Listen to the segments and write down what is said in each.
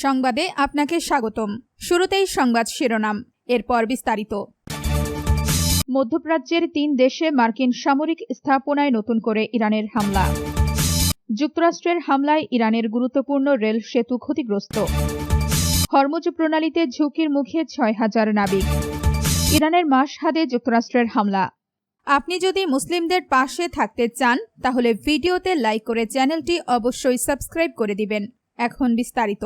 সংবাদে আপনাকে স্বাগতম। শুরুতেই সংবাদ শিরোনাম, এরপর বিস্তারিত। মধ্যপ্রাচ্যের 3 দেশে মার্কিন সামরিক স্থাপনায় নতুন করে ইরানের হামলা। যুক্তরাষ্ট্রের হামলায় ইরানের গুরুত্বপূর্ণ রেল সেতু ক্ষতিগ্রস্ত। হরমুজ প্রণালীতে ঝুঁকির মুখে 6,000 নাবিক। ইরানের মাশহাদে যুক্তরাষ্ট্রের হামলা। আপনি যদি মুসলিমদের পাশে থাকতে চান তাহলে ভিডিওতে লাইক করে চ্যানেলটি অবশ্যই সাবস্ক্রাইব করে দিবেন। এখন বিস্তারিত।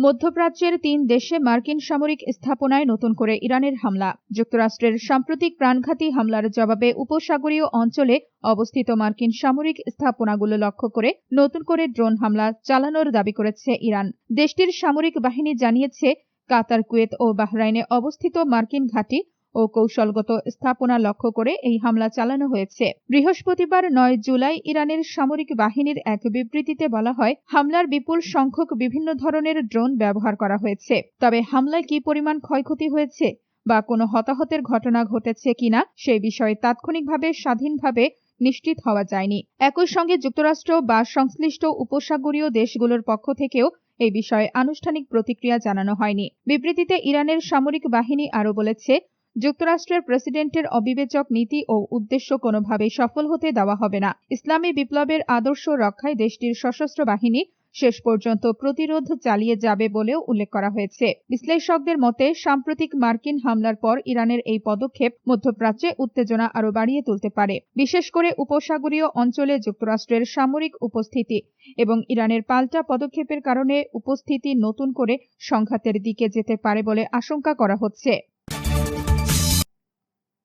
মধ্যপ্রাচ্যের 3 দেশে মার্কিন সামরিক স্থাপনায় নতুন করে ইরানের হামলা। যুক্তরাষ্ট্রের সাম্প্রতিক প্রাণঘাতী হামলার জবাবে উপসাগরীয় অঞ্চলে অবস্থিত মার্কিন সামরিক স্থাপনাগুলো লক্ষ্য করে নতুন করে ড্রোন হামলা চালানোর দাবি করেছে ইরান। দেশটির সামরিক বাহিনী জানিয়েছে, কাতার, কুয়েত ও বাহরাইনে অবস্থিত মার্কিন ঘাঁটি ও কৌশলগত স্থাপনা লক্ষ্য করে এই হামলা চালানো হয়েছে। বৃহস্পতিবার 9 জুলাই ইরানের সামরিক বাহিনীর এক বিবৃতিতে বলা হয়, হামলার বিপুল সংখ্যক বিভিন্ন ধরনের ড্রোন ব্যবহার করা হয়েছে। তবে হামলায় কি পরিমাণ ক্ষয়ক্ষতি হয়েছে বা কোনো হতাহতের ঘটনা ঘটেছে কিনা সেই বিষয়ে তাৎক্ষণিকভাবে স্বাধীনভাবে নিশ্চিত হওয়া যায়নি। একই সঙ্গে যুক্তরাষ্ট্র বা সংশ্লিষ্ট উপসাগরীয় দেশগুলোর পক্ষ থেকেও এই বিষয়ে আনুষ্ঠানিক প্রতিক্রিয়া জানানো হয়নি। বিবৃতিতে ইরানের সামরিক বাহিনী আরও বলেছে, যুক্তরাষ্ট্রের প্রেসিডেন্টের অবিবেচক নীতি ও উদ্দেশ্য কোনোভাবেই সফল হতে দেওয়া হবে না। ইসলামী বিপ্লবের আদর্শ রক্ষায় দেশটির সশস্ত্র বাহিনী শেষ পর্যন্ত প্রতিরোধ চালিয়ে যাবে বলেও উল্লেখ করা হয়েছে। বিশ্লেষকদের মতে, সাম্প্রতিক মার্কিন হামলার পর ইরানের এই পদক্ষেপ মধ্যপ্রাচ্যে উত্তেজনা আরও বাড়িয়ে তুলতে পারে, বিশেষ করে উপসাগরীয় অঞ্চলে যুক্তরাষ্ট্রের সামরিক উপস্থিতি এবং ইরানের পাল্টা পদক্ষেপের কারণে উপস্থিতি নতুন করে সংঘাতের দিকে যেতে পারে বলে আশঙ্কা করা হচ্ছে।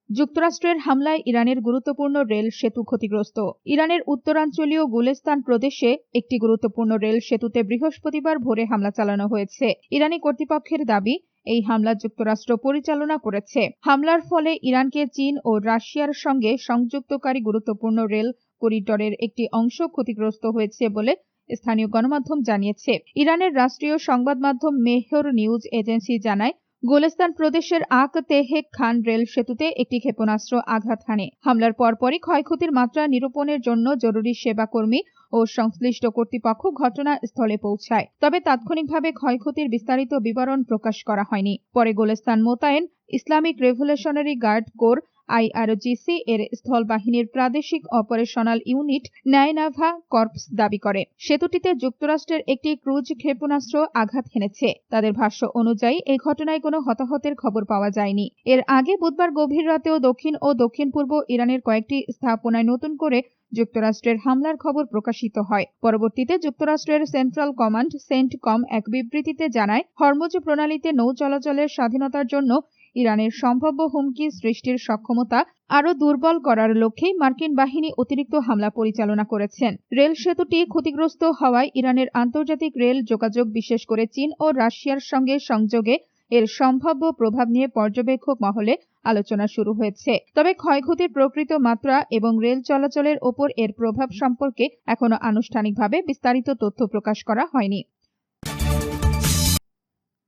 যুক্তরাষ্ট্রের হামলায় ইরানের গুরুত্বপূর্ণ রেল সেতু ক্ষতিগ্রস্ত। ইরানের উত্তরাঞ্চলীয় গুলিস্তান প্রদেশে একটি গুরুত্বপূর্ণ রেল সেতুতে বৃহস্পতিবার ভোরে হামলা চালানো হয়েছে। ইরানি কর্তৃপক্ষের দাবি, এই হামলা যুক্তরাষ্ট্র পরিচালনা করেছে। হামলার ফলে ইরানকে চীন ও রাশিয়ার সঙ্গে সংযুক্তকারী গুরুত্বপূর্ণ রেল করিডরের একটি অংশ ক্ষতিগ্রস্ত হয়েছে বলে স্থানীয় গণমাধ্যম জানিয়েছে। ইরানের রাষ্ট্রীয় সংবাদ মাধ্যম মেহর নিউজ এজেন্সি জানায়, গোলেস্তান প্রদেশের আক তেহেক খান রেল সেতুতে একটি ক্ষেপণাস্ত্র আঘাত হানে। হামলার পরপরই ক্ষয়ক্ষতির মাত্রা নিরূপণের জন্য জরুরি সেবা কর্মী ও সংশ্লিষ্ট কর্তৃপক্ষ ঘটনাস্থলে পৌঁছায়। তবে তাৎক্ষণিকভাবে ক্ষয়ক্ষতির বিস্তারিত বিবরণ প্রকাশ করা হয়নি। পরে গোলেস্তান মোতায়েন Islamic Revolutionary Guard Corps IRGC এর স্থল বাহিনীর প্রাদেশিক অপারেশনাল ইউনিট নায়নাভা কর্পস দাবি করে, সেতুটিতে যুক্তরাষ্ট্রের একটি ক্রুজ ক্ষেপণাস্ত্র আঘাত হেনেছে। তাদের ভাষ্য অনুযায়ী এই ঘটনায় কোনো হতাহতের খবর পাওয়া যায়নি। এর আগে বুধবার গভীর রাতেও দক্ষিণ ও দক্ষিণ পূর্ব ইরানের কয়েকটি স্থাপনায় নতুন করে যুক্তরাষ্ট্রের হামলার খবর প্রকাশিত হয়। পরবর্তীতে যুক্তরাষ্ট্রের সেন্ট্রাল কমান্ড সেন্টকম এক বিবৃতিতে জানায়, হরমুজ প্রণালীতে নৌ চলাচলের স্বাধীনতার জন্য ইরানের সম্ভাব্য হুমকি সৃষ্টির সক্ষমতা আরও দুর্বল করার লক্ষ্যেই মার্কিন বাহিনী অতিরিক্ত হামলা পরিচালনা করেছেন। রেল সেতুটি ক্ষতিগ্রস্ত হওয়ায় ইরানের আন্তর্জাতিক রেল যোগাযোগ, বিশেষ করে চীন ও রাশিয়ার সঙ্গে সংযোগে এর সম্ভাব্য প্রভাব নিয়ে পর্যবেক্ষক মহলে আলোচনা শুরু হয়েছে। তবে ক্ষয়ক্ষতির প্রকৃত মাত্রা এবং রেল চলাচলের ওপর এর প্রভাব সম্পর্কে এখনো আনুষ্ঠানিকভাবে বিস্তারিত তথ্য প্রকাশ করা হয়নি।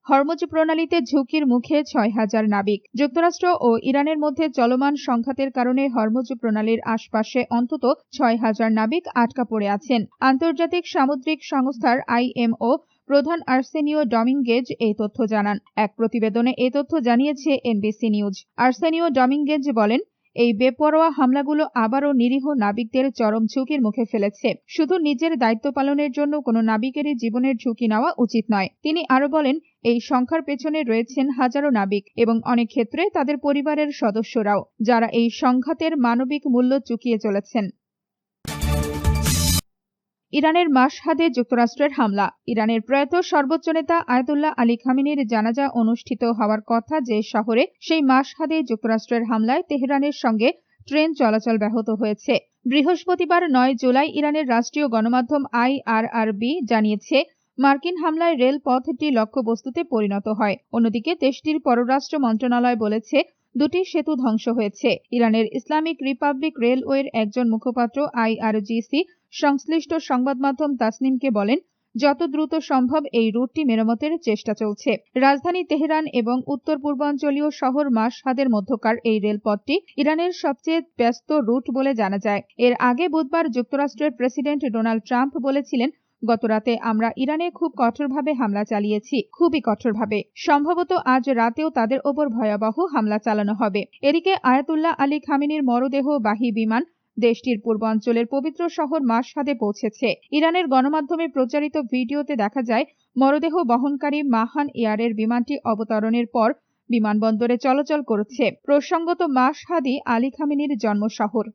হরমুজ প্রণালীতে ঝুঁকির মুখে 6,000 নাবিক। যুক্তরাষ্ট্র ও ইরানের মধ্যে চলমান সংঘাতের কারণে হরমুজ প্রণালীর আশপাশে অন্তত 6,000 নাবিক আটকা পড়ে আছেন। আন্তর্জাতিক সামুদ্রিক সংস্থার IMO প্রধান আর্সেনিও ডমিঙ্গেজ এই তথ্য জানান। এক প্রতিবেদনে এই তথ্য জানিয়েছে NBC নিউজ। আর্সেনিও ডমিঙ্গেজ বলেন, এই বেপরোয়া হামলাগুলো আবারও নিরীহ নাবিকদের চরম ঝুঁকির মুখে ফেলেছে। শুধু নিজের দায়িত্ব পালনের জন্য কোনো নাবিকেরই জীবনের ঝুঁকি নেওয়া উচিত নয়। তিনি আরও বলেন, এই সংখ্যার পেছনে রয়েছেন হাজারো নাবিক এবং অনেক ক্ষেত্রে তাদের পরিবারের সদস্যরাও, যারা এই সংঘাতের মানবিক মূল্য চুকিয়ে চলেছেন। ইরানের মাশহাদে যুক্তরাষ্ট্রের হামলা। ইরানের প্রয়াত সর্বোচ্চ নেতা আয়াতুল্লাহ আলী খামেনির জানাজা অনুষ্ঠিত হওয়ার কথা যে শহরে, সেই মাশহাদে যুক্তরাষ্ট্রের হামলায় তেহরানের সঙ্গে ট্রেন চলাচল ব্যাহত হয়েছে। বৃহস্পতিবার 9 জুলাই ইরানের রাষ্ট্রীয় গণমাধ্যম IRRB জানিয়েছে, মার্কিন হামলায় রেলপথটি লক্ষ্যবস্তুতে পরিণত হয়। অন্যদিকে দেশটির পররাষ্ট্র মন্ত্রণালয় বলেছে, 2টি সেতু ধ্বংস হয়েছে। ইরানের ইসলামিক রিপাবলিক রেলওয়ের একজন মুখপাত্র IRGC সংশ্লিষ্ট সংবাদ মাধ্যম তাসনিমকে বলেন, যত দ্রুত সম্ভব এই রুটটি মেরামতের চেষ্টা চলছে। রাজধানী তেহরান এবং উত্তর পূর্বাঞ্চলীয় শহর মাশহাদের মধ্যকার এই রেলপথটি ইরানের সবচেয়ে ব্যস্ত রুট বলে জানা যায়। এর আগে বুধবার যুক্তরাষ্ট্রের প্রেসিডেন্ট ডোনাল্ড ট্রাম্প বলেছিলেন, গতরাতে আমরা ইরানে খুব কঠোরভাবে হামলা চালিয়েছি, খুবই কঠোরভাবে। সম্ভবত আজ রাতেও তাদের ওপর ভয়াবহ হামলা চালানো হবে। এদিকে আয়াতুল্লাহ আলী খামেনির মরদেহবাহী বিমান দেশটির পূর্বাঞ্চলের পবিত্র শহর মাশহাদে পৌঁছেছে। ইরানের গণমাধ্যমে প্রচারিত ভিডিওতে দেখা যায় মরদেহ বহনকারী মাহান এয়ারের বিমানটি অবতরণের পর বিমানবন্দরে চলাচল করছে। প্রসঙ্গত মাশহাদই আলী খামেনির জন্ম শহর।